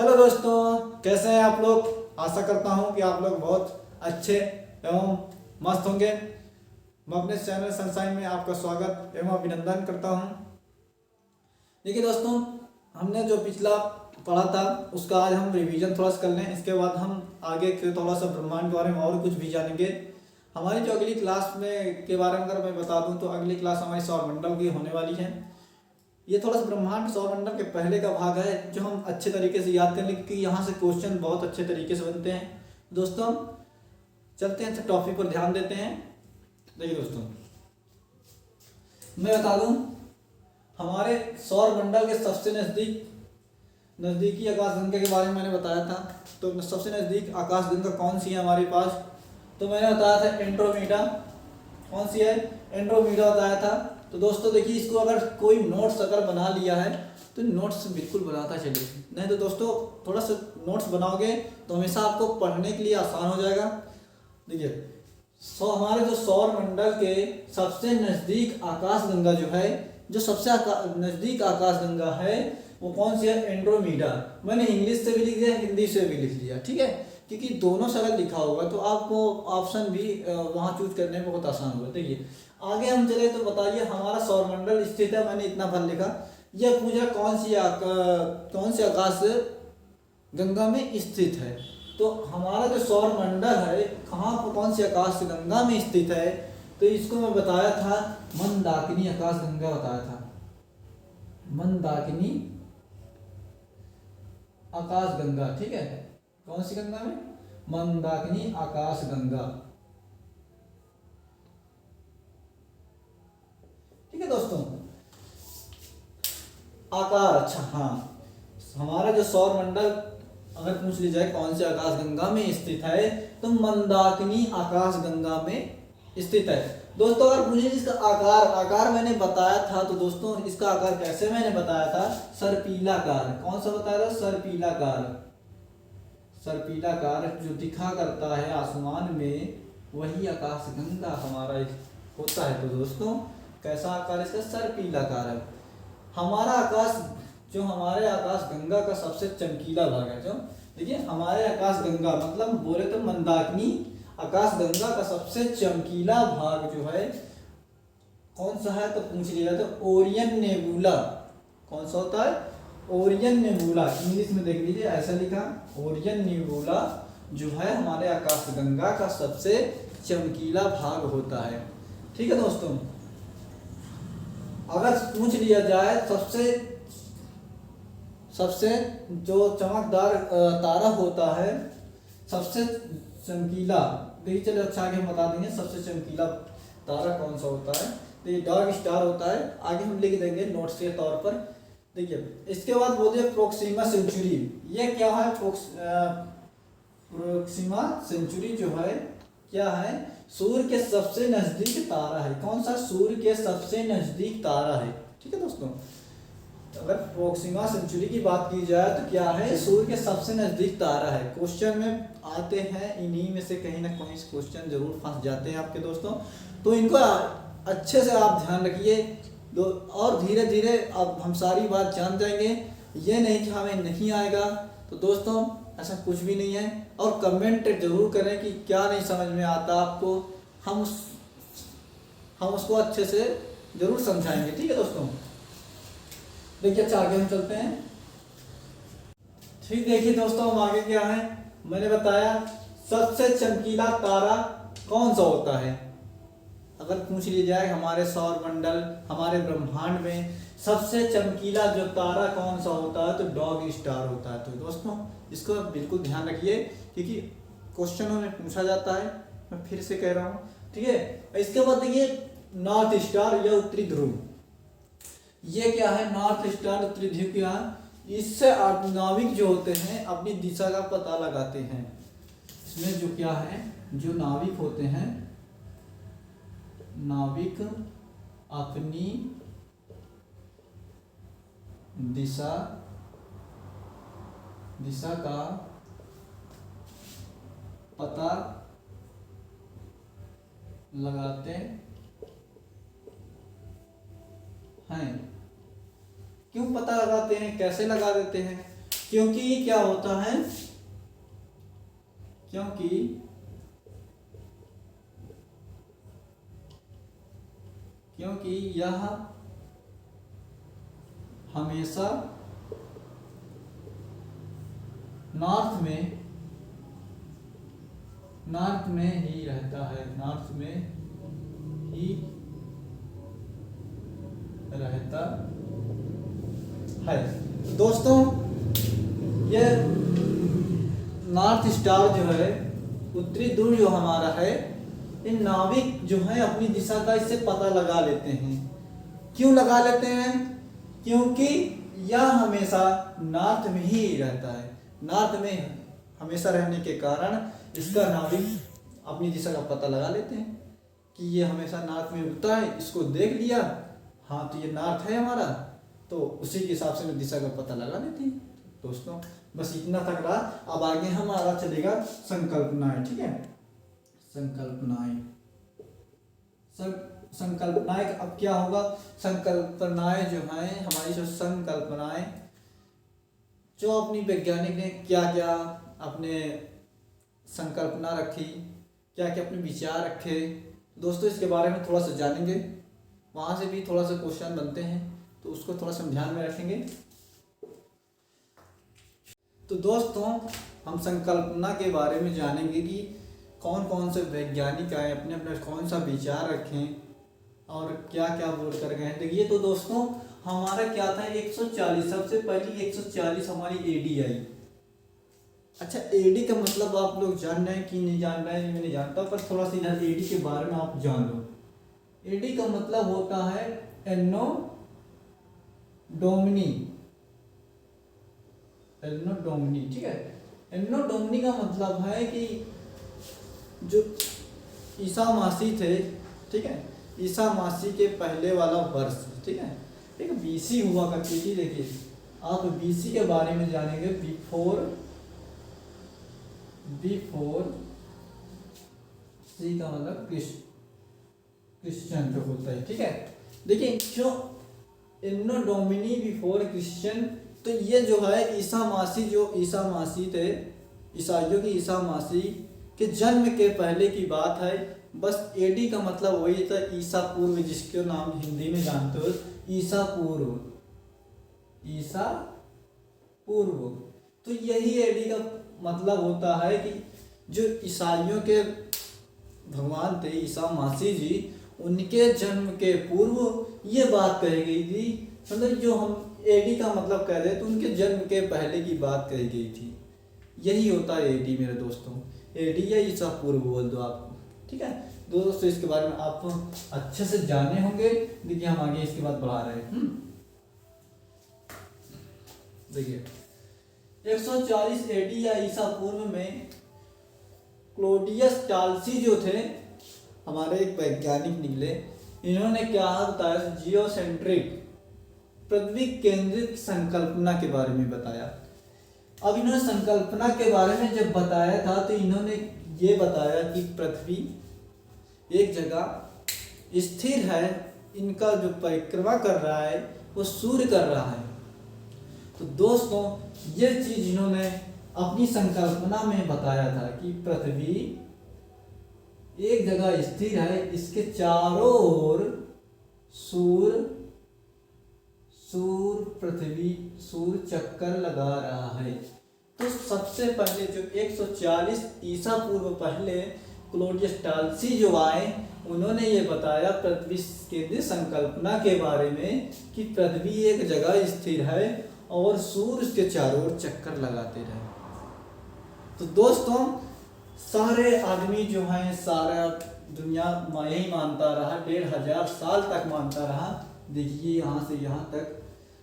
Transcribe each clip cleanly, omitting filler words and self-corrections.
Hello दोस्तों, कैसे हैं आप लोग। आशा करता हूं कि आप लोग बहुत अच्छे एवं मस्त होंगे। मैं अपने चैनल सनशाइन में आपका स्वागत एवं अभिनंदन करता हूं। देखिए दोस्तों, हमने जो पिछला पढ़ा था उसका आज हम रिवीजन थोड़ा सा कर लें। इसके बाद हम आगे के थोड़ा सा ब्रह्मांड के बारे में और कुछ भी जानेंगे। हमारी जो अगली क्लास में के बारे में अगर मैं बता दूं तो अगली क्लास हमारी सौरमंडल की होने वाली है। ये थोड़ा सा ब्रह्मांड सौरमंडल के पहले का भाग है जो हम अच्छे तरीके से याद कर लें, क्योंकि यहाँ से क्वेश्चन बहुत अच्छे तरीके से बनते हैं। दोस्तों चलते हैं, टॉपिक पर ध्यान देते हैं। देखिए दोस्तों, मैं बता दूं हमारे सौरमंडल के सबसे नज़दीकी आकाशगंगा के बारे में मैंने बताया था। तो सबसे नज़दीक आकाशगंगा कौन सी है हमारे पास, तो मैंने बताया था एंड्रोमेडा। कौन सी है? एंड्रोमेडा बताया था। तो दोस्तों देखिए, इसको अगर कोई नोट्स अगर बना लिया है तो नोट्स बिल्कुल बनाता चलिए, नहीं तो दोस्तों थोड़ा सा नोट्स बनाओगे तो हमेशा आपको पढ़ने के लिए आसान हो जाएगा। देखिए हमारे जो सौर मंडल के सबसे नज़दीक आकाशगंगा जो है, जो सबसे नज़दीक आकाशगंगा है वो कौन सी है? एंड्रोमेडा। मैंने इंग्लिश से भी लिख दिया, हिंदी से भी लिख दिया, ठीक है, क्योंकि दोनों से अगर लिखा होगा तो आपको ऑप्शन भी वहाँ चूज करने में बहुत आसान होगा। देखिए आगे हम चले तो बताइए हमारा सौरमंडल स्थित है, मैंने इतना भर लिखा। यह पूछा कौन सी आकाश गंगा में स्थित है। तो हमारा जो सौरमंडल है कहाँ पर, कौन सी आकाश गंगा में स्थित है, तो इसको मैं बताया था मंदाकिनी आकाश गंगा बताया था। मंदाकिनी आकाश गंगा, ठीक है। कौन सी गंगा में? मंदाकिनी आकाश गंगा, ठीक है दोस्तों। आकार, अच्छा हाँ, हमारा जो सौर मंडल अगर पूछ ली जाए कौन से आकाश गंगा में स्थित है, तो मंदाकिनी आकाश गंगा में स्थित है। दोस्तों अगर पूछे इसका आकार मैंने बताया था, तो दोस्तों इसका आकार कैसे मैंने बताया था? सर्पिलाकार। कौन सा बताया था? सर्पिलाकार। सर्पिलाकार जो दिखा करता है आसमान में, वही आकाश गंगा हमारा होता है। तो दोस्तों कैसा आकार इसका? सर्पिलाकार है। हमारा आकाश, जो हमारे आकाश गंगा का सबसे चमकीला भाग है, जो देखिए हमारे आकाश गंगा मतलब बोले तो मंदाकिनी आकाश गंगा का सबसे चमकीला भाग जो है कौन सा है, तो पूछ लिया तो ओरियन नेबुला। कौन सा होता है? Orion nebula. इंग्लिश में देख लीजिए ऐसा लिखा, ओरियन नेबुला जो है हमारे आकाश गंगा का सबसे चमकीला भाग होता है, ठीक है दोस्तों। अगर पूछ लिया जाए सबसे जो चमकदार तारा होता है, सबसे चमकीला, देखिए चलो अच्छा आगे हम बता देंगे सबसे चमकीला तारा कौन सा होता है। देखिए डॉग स्टार होता है, आगे हम लिख देंगे नोट्स के तौर पर। देखिए इसके बाद बोलिए प्रोक्सिमा सेंचुरी। ये क्या है? प्रोक्सिमा सेंचुरी जो है क्या है? सूर्य के सबसे नजदीक तारा है। कौन सा? सूर्य के सबसे नजदीक तारा है, ठीक है दोस्तों। अगर प्रोक्सिमा सेंचुरी की बात की जाए तो क्या है? सूर्य के सबसे नजदीक तारा है। क्वेश्चन में आते हैं, इन्हीं में से कहीं ना कहीं क्वेश्चन जरूर फंस जाते हैं आपके दोस्तों, तो इनको अच्छे से आप ध्यान रखिए और धीरे धीरे अब हम सारी बात जान जाएंगे। ये नहीं कि हमें नहीं आएगा, तो दोस्तों ऐसा कुछ भी नहीं है। और कमेंट जरूर करें कि क्या नहीं समझ में आता आपको, हम उसको अच्छे से जरूर समझाएंगे, ठीक है दोस्तों। देखिए अच्छा आगे हम चलते हैं। ठीक, देखिए दोस्तों हम आगे क्या है, मैंने बताया सबसे चमकीला तारा कौन सा होता है। अगर पूछ लिया जाए हमारे सौर मंडल, हमारे ब्रह्मांड में सबसे चमकीला जो तारा कौन सा होता है, तो डॉग स्टार होता है। तो दोस्तों इसको बिल्कुल ध्यान रखिए, क्योंकि क्वेश्चनों में पूछा जाता है, मैं फिर से कह रहा हूँ, ठीक है। इसके बाद देखिए नॉर्थ स्टार या उत्तरी ध्रुव। ये क्या है? नॉर्थ स्टार, उत्तरी ध्रुव क्या है? इससे नाविक जो होते हैं अपनी दिशा का पता लगाते हैं। इसमें जो क्या है, जो नाविक होते हैं, नाविक अपनी दिशा का पता लगाते हैं। क्यों पता लगाते हैं, कैसे लगा देते हैं? क्योंकि क्या होता है, क्योंकि यह हमेशा नॉर्थ में ही रहता है, नॉर्थ में ही रहता है। दोस्तों ये नॉर्थ स्टार जो है, उत्तरी ध्रुव जो हमारा है, इन नाविक जो है अपनी दिशा का इससे पता लगा लेते हैं। क्यों लगा लेते हैं? क्योंकि यह हमेशा नॉर्थ में ही रहता है। नॉर्थ में हमेशा रहने के कारण इसका नाविक अपनी दिशा का पता लगा लेते हैं कि ये हमेशा नॉर्थ में उगता है। इसको देख लिया, हाँ तो ये नॉर्थ है हमारा, तो उसी के हिसाब से दिशा का पता लगा लेते हैं। दोस्तों बस इतना तक रहा। अब आगे हमारा चलेगा संकल्पनाएं। ठीक है, संकल्पनाएं अब क्या होगा? संकल्पनाएं जो हैं हमारी, जो संकल्पनाएं जो अपनी वैज्ञानिक ने क्या क्या अपने संकल्पना रखी, क्या क्या अपने विचार रखे, दोस्तों इसके बारे में थोड़ा सा जानेंगे। वहाँ से भी थोड़ा सा क्वेश्चन बनते हैं, तो उसको थोड़ा सा ध्यान में रखेंगे। तो दोस्तों हम संकल्पना के बारे में जानेंगे कि कौन कौन से वैज्ञानिक आए, अपने अपने कौन सा विचार रखें और क्या क्या बोल कर गए। देखिए तो दोस्तों हमारा क्या था, 140, सबसे पहली 140 हमारी एडी आई। अच्छा, एडी का मतलब आप लोग जान रहे हैं कि नहीं जान रहे हैं, मैं नहीं जानता, पर थोड़ा सा इधर एडी के बारे में आप जान लो। एडी का मतलब होता है एनो डोमिनी। ठीक है, एनो डोमिनी का मतलब है कि जो ईसा मसीह थे, ठीक है, ईसा मसीह के पहले वाला वर्ष, ठीक है, एक बीसी हुआ करती थी। देखिए आप बीसी के बारे में जानेंगे, बिफोर सी का मतलब क्रिश्चियन जो होता है। ठीक है, देखिए जो इन्नो डोमिनी बिफोर क्रिश्चियन, तो ये जो है ईसा मसीह थे, ईसाइयों की ईसा मसीह के जन्म के पहले की बात है। बस एडी का मतलब वही था, ईसा पूर्व, जिसके नाम हिंदी में जानते हो ईसा पूर्व। तो यही एडी का मतलब होता है कि जो ईसाइयों के भगवान थे ईसा मसीह जी, उनके जन्म के पूर्व ये बात कही गई थी। मतलब जो हम एडी का मतलब कह रहे तो उनके जन्म के पहले की बात कही गई थी। यही होता है एडी मेरे दोस्तों, एडी या ईसा पूर्व बोल दो आपको। ठीक है दोस्तों, इसके बारे में आप अच्छे से जाने होंगे। देखिए हम आगे इसके बाद बढ़ा रहे हैं। देखिए 140 एडी या ईसा पूर्व में क्लोडियस टालसी जो थे हमारे एक वैज्ञानिक निकले। इन्होंने क्या बताया, जियोसेंट्रिक, पृथ्वी केंद्रित संकल्पना के बारे में बताया। अब इन्होंने संकल्पना के बारे में जब बताया था तो इन्होंने ये बताया कि पृथ्वी एक जगह स्थिर है, इनका जो परिक्रमा कर रहा है वो सूर्य कर रहा है। तो दोस्तों ये चीज इन्होंने अपनी संकल्पना में बताया था कि पृथ्वी एक जगह स्थिर है, इसके चारों ओर सूर्य चक्कर लगा रहा है। तो सबसे पहले जो 140 ईसा पूर्व पहले क्लोडियस टालसी जो आए, उन्होंने ये बताया पृथ्वी केंद्रित संकल्पना के बारे में कि पृथ्वी एक जगह स्थिर है और सूर्य उसके चारों ओर चक्कर लगाते रहे। तो दोस्तों सारे आदमी जो हैं, सारा दुनिया यही मानता रहा, 1500 साल तक मानता रहा। देखिए यहाँ से यहाँ तक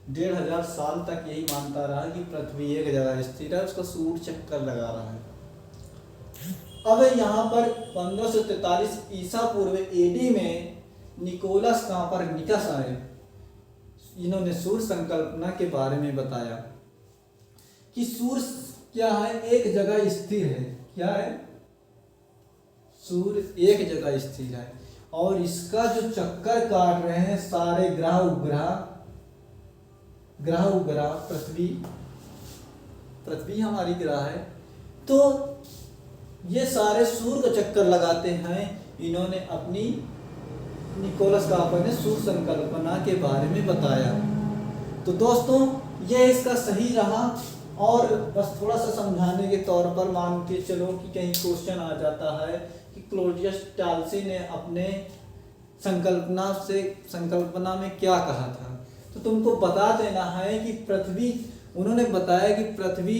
1500 साल तक यही मानता रहा कि पृथ्वी एक जगह स्थिर है, उसका सूर्य चक्कर लगा रहा है। अब यहाँ पर 1543 ईसा पूर्व एडी में निकोलस कॉपरनिकस आए। इन्होंने सूर्य संकल्पना के बारे में बताया कि सूर्य क्या है, एक जगह स्थिर है। क्या है? सूर्य एक जगह स्थिर है और इसका जो चक्कर काट रहे हैं सारे ग्रह उपग्रह पृथ्वी पृथ्वी हमारी ग्रह है, तो ये सारे सूर्य का चक्कर लगाते हैं। इन्होंने अपनी निकोलस कार्पर ने सूर्य संकल्पना के बारे में बताया। तो दोस्तों ये इसका सही रहा। और बस थोड़ा सा समझाने के तौर पर मान के चलो कि कहीं क्वेश्चन आ जाता है कि क्लॉडियस टाल्सी ने अपने संकल्पना में क्या कहा था, तो तुमको बता देना है कि पृथ्वी, उन्होंने बताया कि पृथ्वी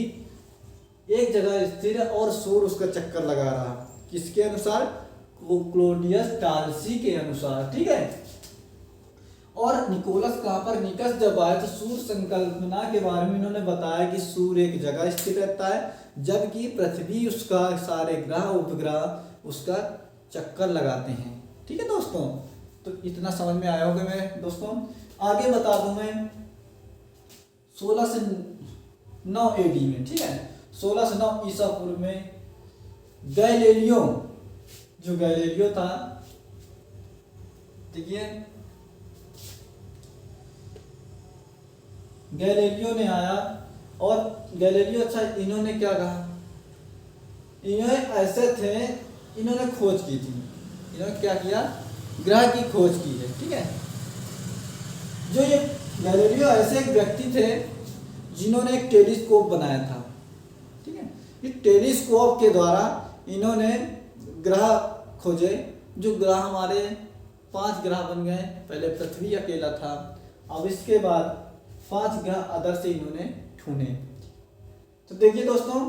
एक जगह स्थिर है और सूर्य उसका चक्कर लगा रहा। किसके अनुसार? वो क्लॉडियस टाल्सी के अनुसार, ठीक है। और निकोलस कोपरनिकस जब आए तो सूर्य संकल्पना के बारे में इन्होंने बताया कि सूर्य एक जगह स्थिर रहता है, जबकि पृथ्वी उसका सारे ग्रह उपग्रह उसका चक्कर लगाते हैं। ठीक है दोस्तों, तो इतना समझ में आया होगा मेरे दोस्तों। आगे बता दूं मैं 16 से 9 AD में, ठीक है, 16 से 9 ईसा पूर्व में गैलीलियो, जो गैलीलियो था, देखिए गैलीलियो ने आया और गैलीलियो, अच्छा इन्होंने क्या कहा, इन्होंने ऐसे थे, इन्होंने खोज की थी, इन्होंने क्या किया, ग्रह की खोज की है, ठीक है। जो ये गैलीलियो ऐसे एक व्यक्ति थे जिन्होंने एक टेलीस्कोप बनाया था, ठीक है। इस टेलीस्कोप के द्वारा इन्होंने ग्रह खोजे, जो ग्रह हमारे 5 ग्रह बन गए। पहले पृथ्वी अकेला था, अब इसके बाद 5 ग्रह अदर से इन्होंने ढूंढे। तो देखिए दोस्तों,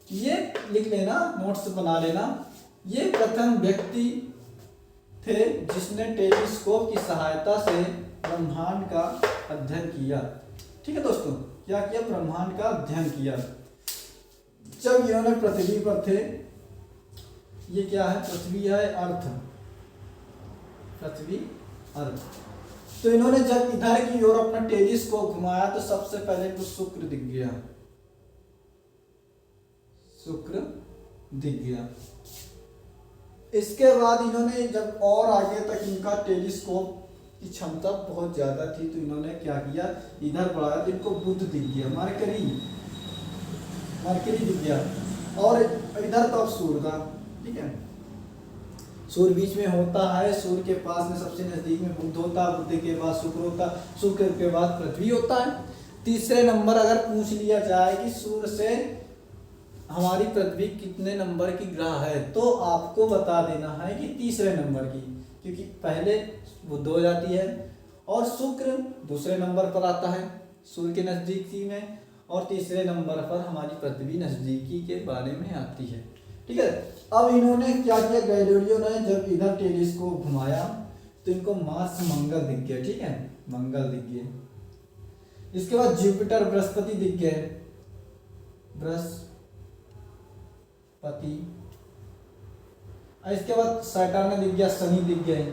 ये लिख लेना, नोट्स बना लेना, ये प्रथम व्यक्ति थे जिसने टेलीस्कोप की सहायता से ब्रह्मांड का अध्ययन किया। ठीक है दोस्तों, क्या किया, ब्रह्मांड का अध्ययन किया। जब इन्होंने पृथ्वी पर थे, ये क्या है, पृथ्वी है, अर्थ, पृथ्वी अर्थ। तो इन्होंने जब इधर की ओर अपना टेलीस्कोप घुमाया तो सबसे पहले तो शुक्र दिख गया, शुक्र दिख गया। इसके बाद इन्होंने जब और आगे तक इनका टेलीस्कोप की क्षमता बहुत ज्यादा थी, तो इन्होंने क्या किया, इधर बढ़ाया तो इनको बुध दिख गया, मरकरी दिख गया, और इधर तो अब सूर्य था, ठीक है। सूर्य बीच में होता है, सूर्य के पास में सबसे नजदीक में बुध होता है, बुध के बाद शुक्र होता है, शुक्र के बाद पृथ्वी होता है। तीसरे नंबर अगर पूछ लिया जाए कि सूर्य से हमारी पृथ्वी कितने नंबर की ग्रह है, तो आपको बता देना है कि तीसरे नंबर की, क्योंकि पहले बुध हो जाती है और शुक्र दूसरे नंबर पर आता है सूर्य के नजदीकी में, और तीसरे नंबर पर हमारी पृथ्वी नजदीकी के बारे में आती है। ठीक है, अब इन्होंने क्या किया, गैलीलियो ने जब इधर टेलीस्कोप घुमाया तो इनको मार्स, मंगल दिख गया, ठीक है, मंगल दिख गए। इसके बाद जुपिटर, बृहस्पति दिख गए, बृहस्पति। इसके बाद सैटर्न दिख गया, शनि दिख गए।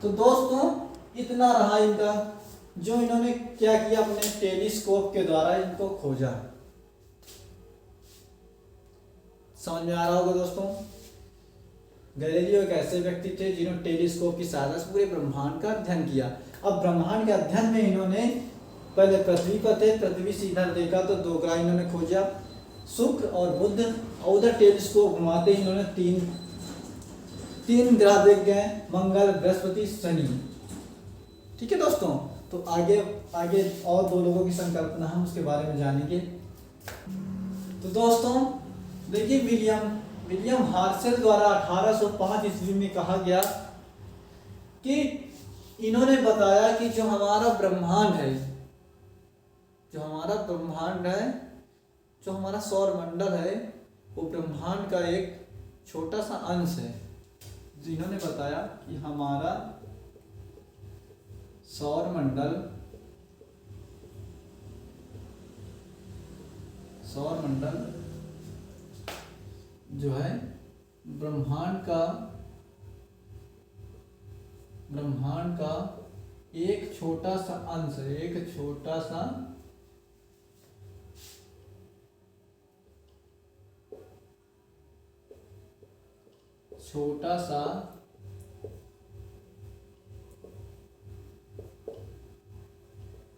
तो दोस्तों इतना रहा इनका, जो इन्होंने क्या किया, अपने टेलीस्कोप के द्वारा इनको खोजा। समझ में आ रहा होगा दोस्तों। गैलीलियो एक ऐसे व्यक्ति थे जिन्होंने टेलीस्कोप की सहायता से पूरे ब्रह्मांड का अध्ययन किया। अब ब्रह्मांड के अध्ययन में इन्होंने पहले पृथ्वी पर थे, पृथ्वी से इधर देखा तो 2 ग्रह इन्होंने खोजा, शुक्र और बुध, और उधर टेलीस्कोप घुमाते ही इन्होंने तीन ग्रह देख गए, मंगल, बृहस्पति, शनि। ठीक है दोस्तों, तो आगे और 2 लोगों की संकल्पना हम उसके बारे में जानेंगे। तो दोस्तों देखिए, विलियम हार्शल द्वारा 1805 ईस्वी में कहा गया कि इन्होंने बताया कि जो हमारा ब्रह्मांड है, जो हमारा सौर मंडल है, वो ब्रह्मांड का एक छोटा सा अंश है। जो इन्होंने बताया कि हमारा सौर मंडल जो है ब्रह्मांड का एक छोटा सा अंश है, एक छोटा सा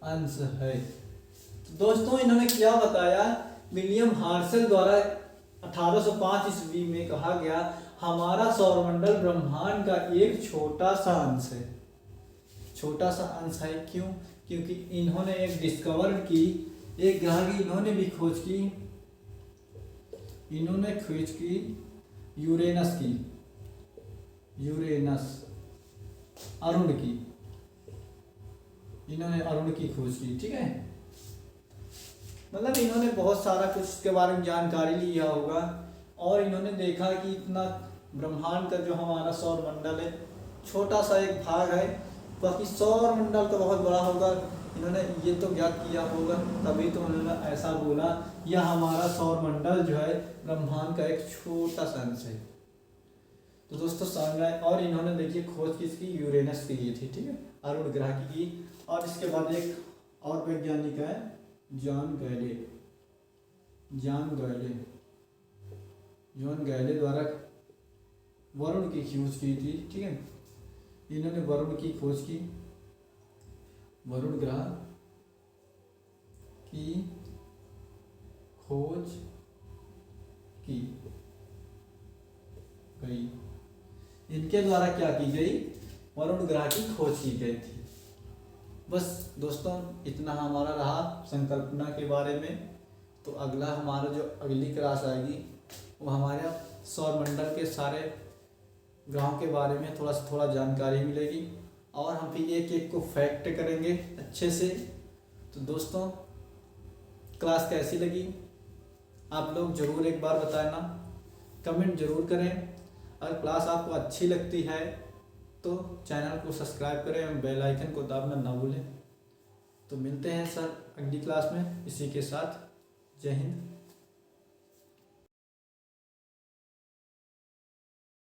अंश है। तो दोस्तों इन्होंने क्या बताया, विलियम हार्शल द्वारा 1805 ईस्वी में कहा गया हमारा सौरमंडल ब्रह्मांड का एक छोटा सा अंश है। छोटा सा अंश है क्यों? क्योंकि इन्होंने एक डिस्कवर की, एक ग्रह की इन्होंने भी खोज की, इन्होंने खोज की यूरेनस की, यूरेनस अरुण की, इन्होंने अरुण की खोज की। ठीक है, मतलब इन्होंने बहुत सारा कुछ इसके बारे में जानकारी लिया होगा और इन्होंने देखा कि इतना ब्रह्मांड का जो हमारा सौर मंडल है छोटा सा एक भाग है, बाकी सौर मंडल तो बहुत बड़ा होगा। इन्होंने ये तो ज्ञात किया होगा, तभी तो उन्होंने ऐसा बोला यह हमारा सौर मंडल जो है ब्रह्मांड का एक छोटा सा अंश है। तो दोस्तों समझ आए। और इन्होंने देखिए खोज किसकी, यूरेनस की की थी। ठीक है, अरुण ग्रह की। और इसके बाद एक और वैज्ञानिक है जॉन गैले, जॉन गैले, जॉन गैले द्वारा वरुण की खोज की थी। ठीक है, इन्होंने वरुण की खोज की, वरुण ग्रह की खोज की गई, इनके द्वारा क्या की गई, वरुण ग्रह की खोज की गई थी। बस दोस्तों इतना हमारा रहा संकल्पना के बारे में। तो अगला हमारा जो अगली क्लास आएगी वो हमारे सौरमंडल के सारे ग्रहों के बारे में थोड़ा जानकारी मिलेगी और हम फिर एक एक को फैक्ट करेंगे अच्छे से। तो दोस्तों क्लास कैसी लगी आप लोग ज़रूर एक बार बताना, कमेंट ज़रूर करें। अगर क्लास आपको अच्छी लगती है तो चैनल को सब्सक्राइब करें और बेल आइकन को दबाना ना भूलें। तो मिलते हैं सर अगली क्लास में इसी के साथ। जय हिंद।